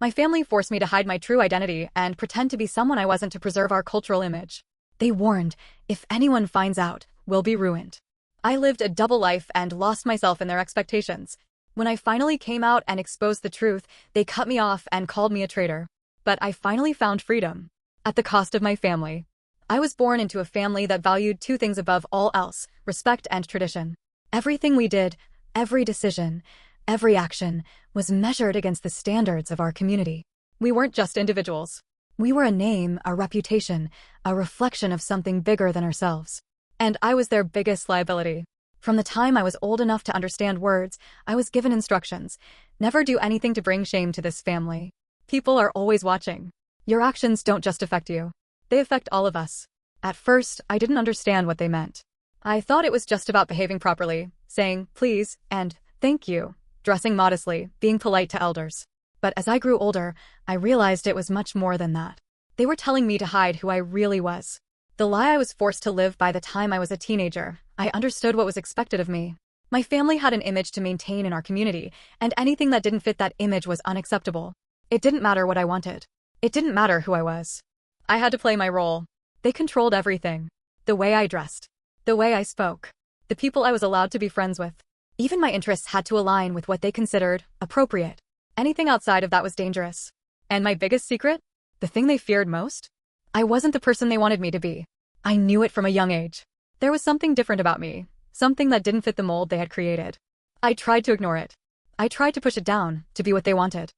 My family forced me to hide my true identity and pretend to be someone I wasn't to preserve our cultural image. They warned, if anyone finds out, we'll be ruined. I lived a double life and lost myself in their expectations. When I finally came out and exposed the truth, they cut me off and called me a traitor. But I finally found freedom. At the cost of my family. I was born into a family that valued two things above all else: respect and tradition. Everything we did, every decision, every action, was measured against the standards of our community. We weren't just individuals. We were a name, a reputation, a reflection of something bigger than ourselves. And I was their biggest liability. From the time I was old enough to understand words, I was given instructions. Never do anything to bring shame to this family. People are always watching. Your actions don't just affect you. They affect all of us. At first, I didn't understand what they meant. I thought it was just about behaving properly, saying please and thank you, dressing modestly, being polite to elders. But as I grew older, I realized it was much more than that. They were telling me to hide who I really was. The lie I was forced to live by the time I was a teenager. I understood what was expected of me. My family had an image to maintain in our community, and anything that didn't fit that image was unacceptable. It didn't matter what I wanted. It didn't matter who I was. I had to play my role. They controlled everything. The way I dressed. The way I spoke. The people I was allowed to be friends with. Even my interests had to align with what they considered appropriate. Anything outside of that was dangerous. And my biggest secret? The thing they feared most? I wasn't the person they wanted me to be. I knew it from a young age. There was something different about me. Something that didn't fit the mold they had created. I tried to ignore it. I tried to push it down, to be what they wanted.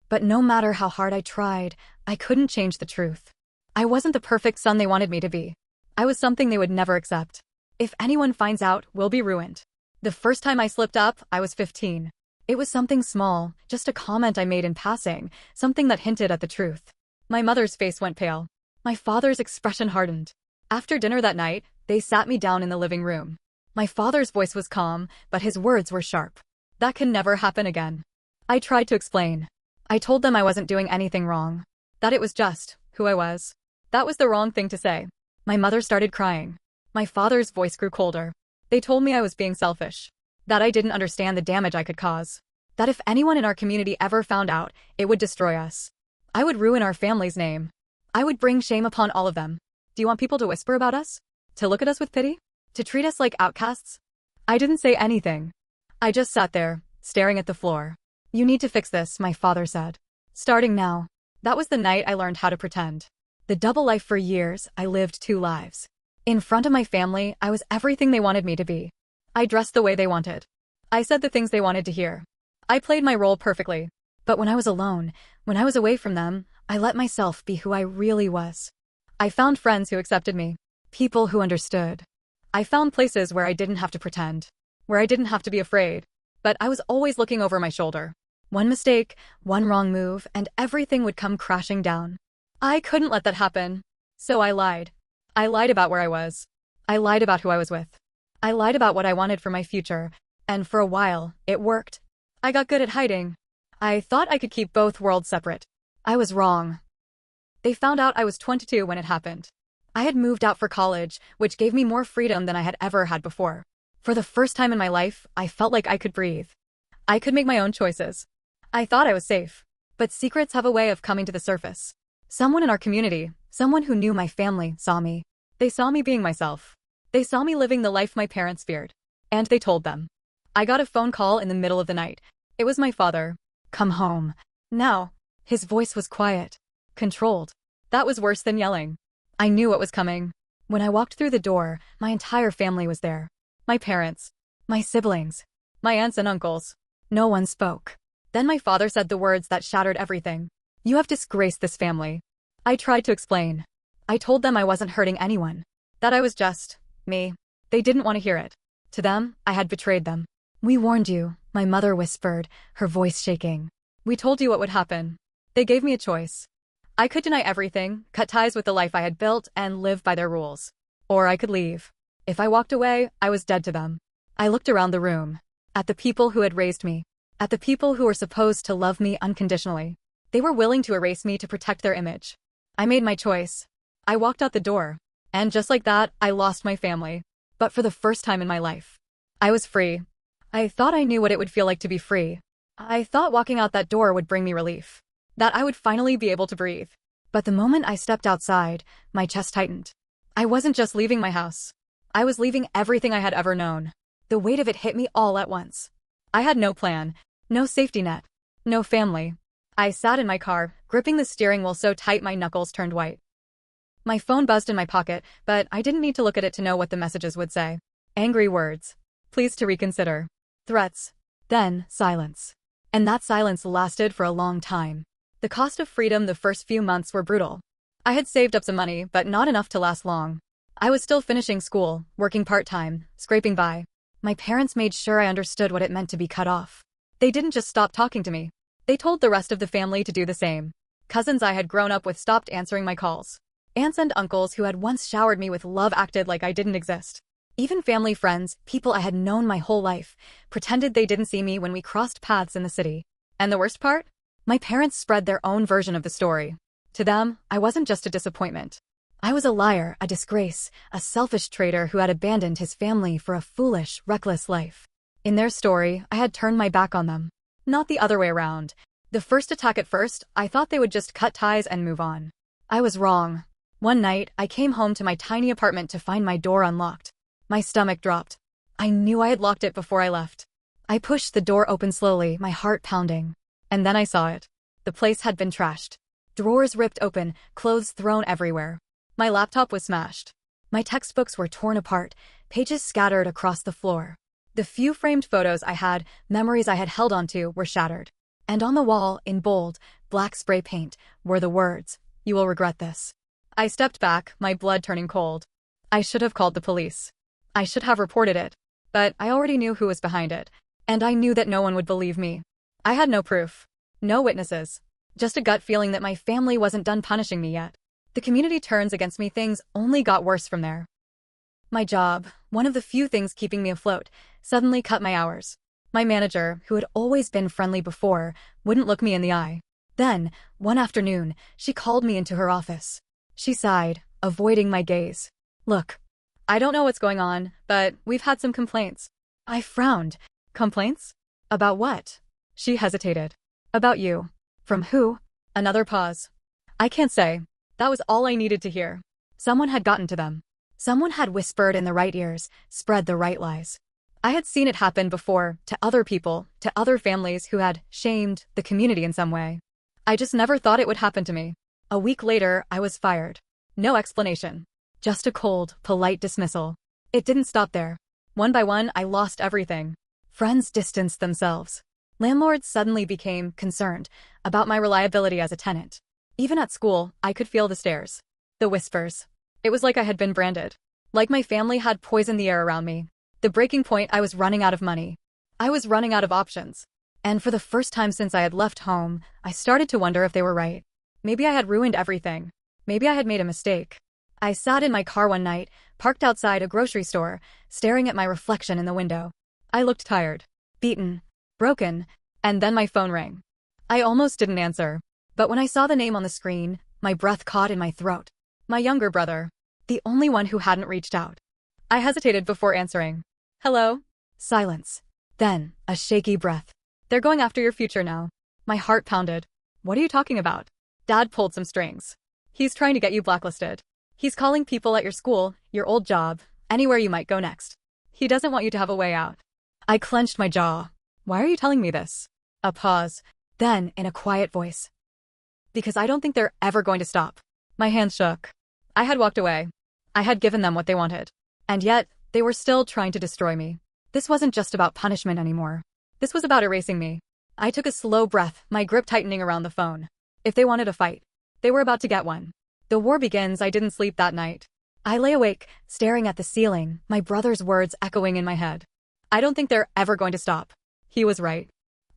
But no matter how hard I tried, I couldn't change the truth. I wasn't the perfect son they wanted me to be. I was something they would never accept. If anyone finds out, we'll be ruined. The first time I slipped up, I was 15. It was something small, just a comment I made in passing, something that hinted at the truth. My mother's face went pale. My father's expression hardened. After dinner that night, they sat me down in the living room. My father's voice was calm, but his words were sharp. That can never happen again. I tried to explain. I told them I wasn't doing anything wrong. That it was just who I was. That was the wrong thing to say. My mother started crying. My father's voice grew colder. They told me I was being selfish. That I didn't understand the damage I could cause. That if anyone in our community ever found out, it would destroy us. I would ruin our family's name. I would bring shame upon all of them. Do you want people to whisper about us? To look at us with pity? To treat us like outcasts? I didn't say anything. I just sat there, staring at the floor. You need to fix this, my father said. Starting now. That was the night I learned how to pretend. The double life. For years, I lived two lives. In front of my family, I was everything they wanted me to be. I dressed the way they wanted. I said the things they wanted to hear. I played my role perfectly. But when I was alone, when I was away from them, I let myself be who I really was. I found friends who accepted me. People who understood. I found places where I didn't have to pretend. Where I didn't have to be afraid. But I was always looking over my shoulder. One mistake, one wrong move, and everything would come crashing down. I couldn't let that happen. So I lied. I lied about where I was. I lied about who I was with. I lied about what I wanted for my future. And for a while, it worked. I got good at hiding. I thought I could keep both worlds separate. I was wrong. They found out I was 22 when it happened. I had moved out for college, which gave me more freedom than I had ever had before. For the first time in my life, I felt like I could breathe. I could make my own choices. I thought I was safe. But secrets have a way of coming to the surface. Someone in our community, someone who knew my family, saw me. They saw me being myself. They saw me living the life my parents feared. And they told them. I got a phone call in the middle of the night. It was my father. Come home. Now. His voice was quiet. Controlled. That was worse than yelling. I knew what was coming. When I walked through the door, my entire family was there. My parents. My siblings. My aunts and uncles. No one spoke. Then my father said the words that shattered everything. You have disgraced this family. I tried to explain. I told them I wasn't hurting anyone. That I was just me. They didn't want to hear it. To them, I had betrayed them. We warned you, my mother whispered, her voice shaking. We told you what would happen. They gave me a choice. I could deny everything, cut ties with the life I had built, and live by their rules. Or I could leave. If I walked away, I was dead to them. I looked around the room. At the people who had raised me. At the people who were supposed to love me unconditionally. They were willing to erase me to protect their image. I made my choice. I walked out the door. And just like that, I lost my family. But for the first time in my life, I was free. I thought I knew what it would feel like to be free. I thought walking out that door would bring me relief. that I would finally be able to breathe. But the moment I stepped outside, my chest tightened. I wasn't just leaving my house. I was leaving everything I had ever known. The weight of it hit me all at once. I had no plan, no safety net, no family. I sat in my car, gripping the steering wheel so tight my knuckles turned white. My phone buzzed in my pocket, but I didn't need to look at it to know what the messages would say. Angry words. Please to reconsider. Threats. Then, silence. And that silence lasted for a long time. The cost of freedom the first few months were brutal. I had saved up some money, but not enough to last long. I was still finishing school, working part-time, scraping by. My parents made sure I understood what it meant to be cut off. They didn't just stop talking to me. They told the rest of the family to do the same. Cousins I had grown up with stopped answering my calls. Aunts and uncles who had once showered me with love acted like I didn't exist. Even family friends, people I had known my whole life, pretended they didn't see me when we crossed paths in the city. And the worst part? My parents spread their own version of the story. To them, I wasn't just a disappointment. I was a liar, a disgrace, a selfish traitor who had abandoned his family for a foolish, reckless life. In their story, I had turned my back on them. Not the other way around. The first attack at first, I thought they would just cut ties and move on. I was wrong. One night, I came home to my tiny apartment to find my door unlocked. My stomach dropped. I knew I had locked it before I left. I pushed the door open slowly, my heart pounding. And then I saw it. The place had been trashed. Drawers ripped open, clothes thrown everywhere. My laptop was smashed. My textbooks were torn apart, pages scattered across the floor. The few framed photos I had, memories I had held onto, were shattered. And on the wall, in bold, black spray paint, were the words, "You will regret this." I stepped back, my blood turning cold. I should have called the police. I should have reported it. But I already knew who was behind it. And I knew that no one would believe me. I had no proof. No witnesses. Just a gut feeling that my family wasn't done punishing me yet. The community turns against me, things only got worse from there. My job, one of the few things keeping me afloat, suddenly cut my hours. My manager, who had always been friendly before, wouldn't look me in the eye. Then, one afternoon, she called me into her office. She sighed, avoiding my gaze. "Look, I don't know what's going on, but we've had some complaints." I frowned. "Complaints? About what?" She hesitated. "About you." "From who?" Another pause. "I can't say." That was all I needed to hear. Someone had gotten to them. Someone had whispered in the right ears, spread the right lies. I had seen it happen before, to other people, to other families who had shamed the community in some way. I just never thought it would happen to me. A week later, I was fired. No explanation. Just a cold, polite dismissal. It didn't stop there. One by one, I lost everything. Friends distanced themselves. Landlords suddenly became concerned about my reliability as a tenant. Even at school, I could feel the stares. The whispers. It was like I had been branded. Like my family had poisoned the air around me. The breaking point, I was running out of money. I was running out of options. And for the first time since I had left home, I started to wonder if they were right. Maybe I had ruined everything. Maybe I had made a mistake. I sat in my car one night, parked outside a grocery store, staring at my reflection in the window. I looked tired, beaten, broken, and then my phone rang. I almost didn't answer. But when I saw the name on the screen, my breath caught in my throat. My younger brother. The only one who hadn't reached out. I hesitated before answering. "Hello?" Silence. Then, a shaky breath. "They're going after your future now." My heart pounded. "What are you talking about?" "Dad pulled some strings. He's trying to get you blacklisted. He's calling people at your school, your old job, anywhere you might go next. He doesn't want you to have a way out." I clenched my jaw. "Why are you telling me this?" A pause. Then, in a quiet voice. "Because I don't think they're ever going to stop." My hands shook. I had walked away. I had given them what they wanted. And yet, they were still trying to destroy me. This wasn't just about punishment anymore. This was about erasing me. I took a slow breath, my grip tightening around the phone. If they wanted a fight, they were about to get one. The war begins. I didn't sleep that night. I lay awake, staring at the ceiling, my brother's words echoing in my head. "I don't think they're ever going to stop." He was right.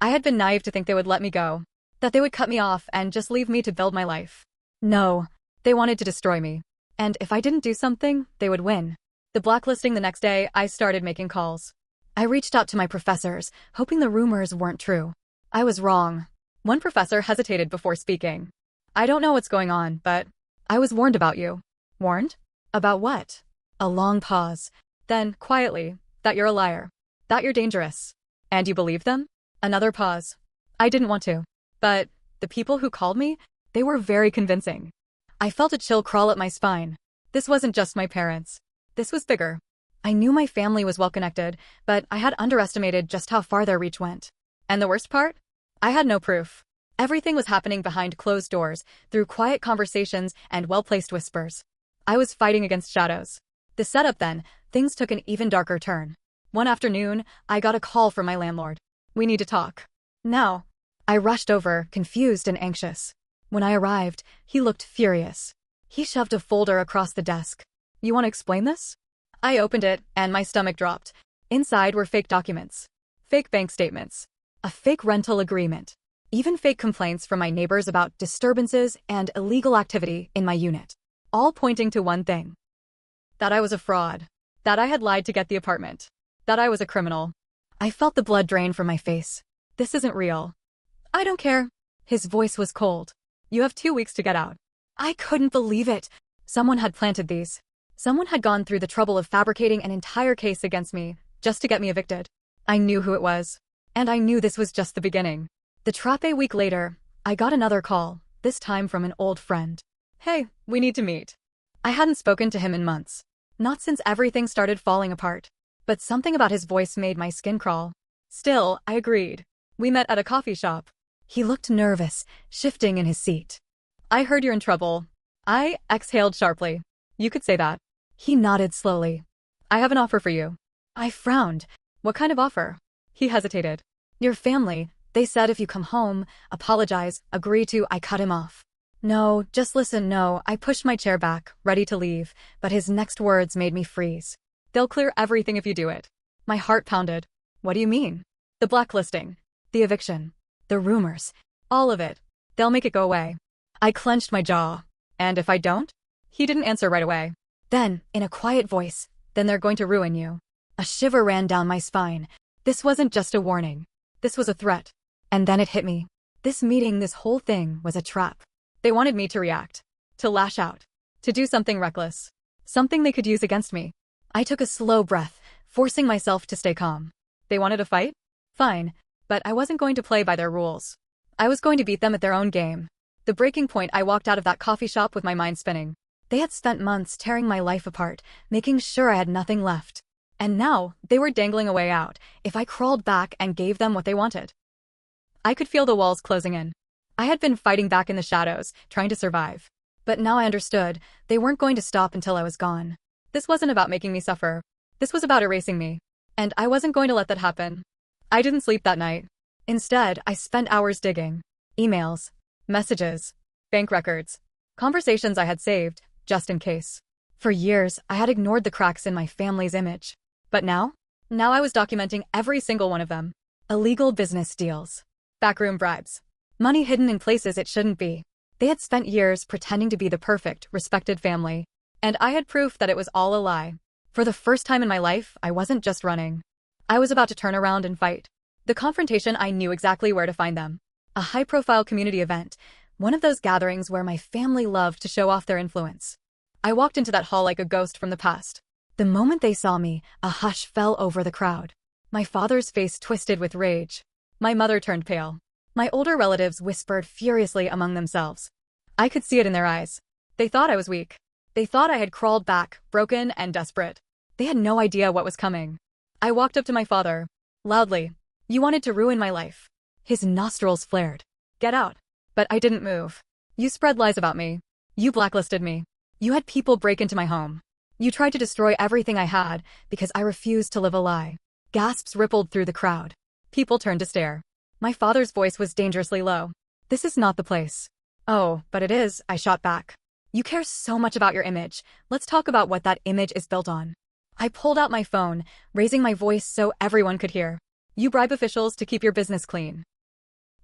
I had been naive to think they would let me go. That they would cut me off and just leave me to build my life. No, they wanted to destroy me. And if I didn't do something, they would win. The blacklisting the next day, I started making calls. I reached out to my professors, hoping the rumors weren't true. I was wrong. One professor hesitated before speaking. "I don't know what's going on, but I was warned about you." "Warned? About what?" A long pause. Then, quietly, "That you're a liar. That you're dangerous." "And you believe them?" Another pause. I didn't want to. But The people who called me, they were very convincing. I felt a chill crawl up my spine. This wasn't just my parents. This was bigger. I knew my family was well connected, but I had underestimated just how far their reach went. And the worst part? I had no proof. Everything was happening behind closed doors, through quiet conversations and well-placed whispers. I was fighting against shadows. The setup then, things took an even darker turn. One afternoon, I got a call from my landlord. "We need to talk." Now. I rushed over, confused and anxious. When I arrived, he looked furious. He shoved a folder across the desk. "You want to explain this?" I opened it, and my stomach dropped. Inside were fake documents. Fake bank statements. A fake rental agreement. Even fake complaints from my neighbors about disturbances and illegal activity in my unit. All pointing to one thing. That I was a fraud. That I had lied to get the apartment. That I was a criminal. I felt the blood drain from my face. "This isn't real." "I don't care." His voice was cold. "You have 2 weeks to get out." I couldn't believe it. Someone had planted these. Someone had gone through the trouble of fabricating an entire case against me, just to get me evicted. I knew who it was. And I knew this was just the beginning. The trap. A week later, I got another call, this time from an old friend. "Hey, we need to meet." I hadn't spoken to him in months. Not since everything started falling apart. But something about his voice made my skin crawl. Still, I agreed. We met at a coffee shop. He looked nervous, shifting in his seat. "I heard you're in trouble." I exhaled sharply. "You could say that." He nodded slowly. "I have an offer for you." I frowned. "What kind of offer?" He hesitated. "Your family. They said if you come home, apologize, agree to." I cut him off. "No, just listen." "No." I pushed my chair back, ready to leave, but his next words made me freeze. "They'll clear everything if you do it." My heart pounded. "What do you mean?" "The blacklisting. The eviction. The rumors. All of it. They'll make it go away." I clenched my jaw. "And if I don't?" He didn't answer right away. Then, in a quiet voice, "Then they're going to ruin you." A shiver ran down my spine. This wasn't just a warning. This was a threat. And then it hit me. This meeting, this whole thing, was a trap. They wanted me to react. To lash out. To do something reckless. Something they could use against me. I took a slow breath, forcing myself to stay calm. They wanted a fight? Fine. But I wasn't going to play by their rules. I was going to beat them at their own game. The breaking point, I walked out of that coffee shop with my mind spinning. They had spent months tearing my life apart, making sure I had nothing left. And now, they were dangling a way out, if I crawled back and gave them what they wanted. I could feel the walls closing in. I had been fighting back in the shadows, trying to survive. But now I understood, they weren't going to stop until I was gone. This wasn't about making me suffer. This was about erasing me. And I wasn't going to let that happen. I didn't sleep that night. Instead, I spent hours digging. Emails. Messages. Bank records. Conversations I had saved, just in case. For years, I had ignored the cracks in my family's image. But now? Now I was documenting every single one of them. Illegal business deals. Backroom bribes. Money hidden in places it shouldn't be. They had spent years pretending to be the perfect, respected family. And I had proof that it was all a lie. For the first time in my life, I wasn't just running. I was about to turn around and fight. The confrontation, I knew exactly where to find them. A high-profile community event. One of those gatherings where my family loved to show off their influence. I walked into that hall like a ghost from the past. The moment they saw me, a hush fell over the crowd. My father's face twisted with rage. My mother turned pale. My older relatives whispered furiously among themselves. I could see it in their eyes. They thought I was weak. They thought I had crawled back, broken and desperate. They had no idea what was coming. I walked up to my father. Loudly. "You wanted to ruin my life." His nostrils flared. "Get out." But I didn't move. "You spread lies about me. You blacklisted me. You had people break into my home. You tried to destroy everything I had because I refused to live a lie." Gasps rippled through the crowd. People turned to stare. My father's voice was dangerously low. "This is not the place." "Oh, but it is," I shot back. "You care so much about your image. Let's talk about what that image is built on." I pulled out my phone, raising my voice so everyone could hear. "You bribe officials to keep your business clean.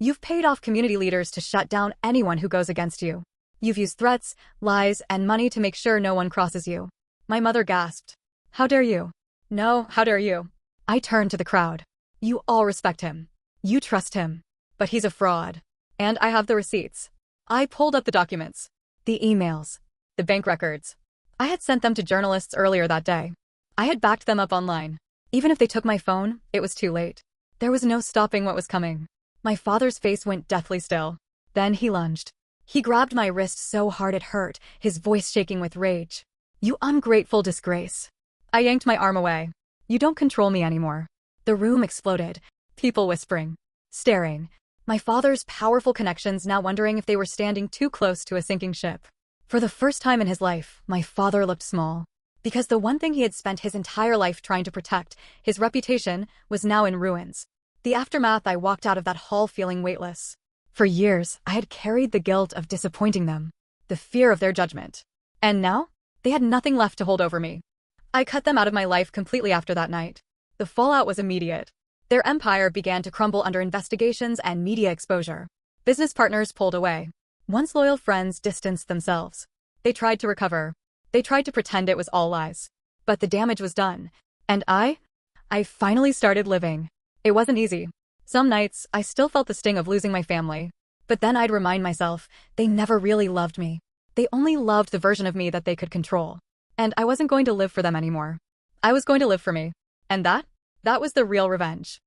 You've paid off community leaders to shut down anyone who goes against you. You've used threats, lies, and money to make sure no one crosses you." My mother gasped. "How dare you?" "No, how dare you?" I turned to the crowd. "You all respect him. You trust him. But he's a fraud. And I have the receipts." I pulled up the documents. The emails. The bank records. I had sent them to journalists earlier that day. I had backed them up online. Even if they took my phone, it was too late. There was no stopping what was coming. My father's face went deathly still. Then he lunged. He grabbed my wrist so hard it hurt, his voice shaking with rage. "You ungrateful disgrace." I yanked my arm away. "You don't control me anymore." The room exploded. People whispering. Staring. My father's powerful connections now wondering if they were standing too close to a sinking ship. For the first time in his life, my father looked small. Because the one thing he had spent his entire life trying to protect, his reputation, was now in ruins. The aftermath, I walked out of that hall feeling weightless. For years, I had carried the guilt of disappointing them, the fear of their judgment. And now, they had nothing left to hold over me. I cut them out of my life completely after that night. The fallout was immediate. Their empire began to crumble under investigations and media exposure. Business partners pulled away. Once loyal friends distanced themselves. They tried to recover. They tried to pretend it was all lies. But the damage was done. And I finally started living. It wasn't easy. Some nights, I still felt the sting of losing my family. But then I'd remind myself, they never really loved me. They only loved the version of me that they could control. And I wasn't going to live for them anymore. I was going to live for me. And that was the real revenge.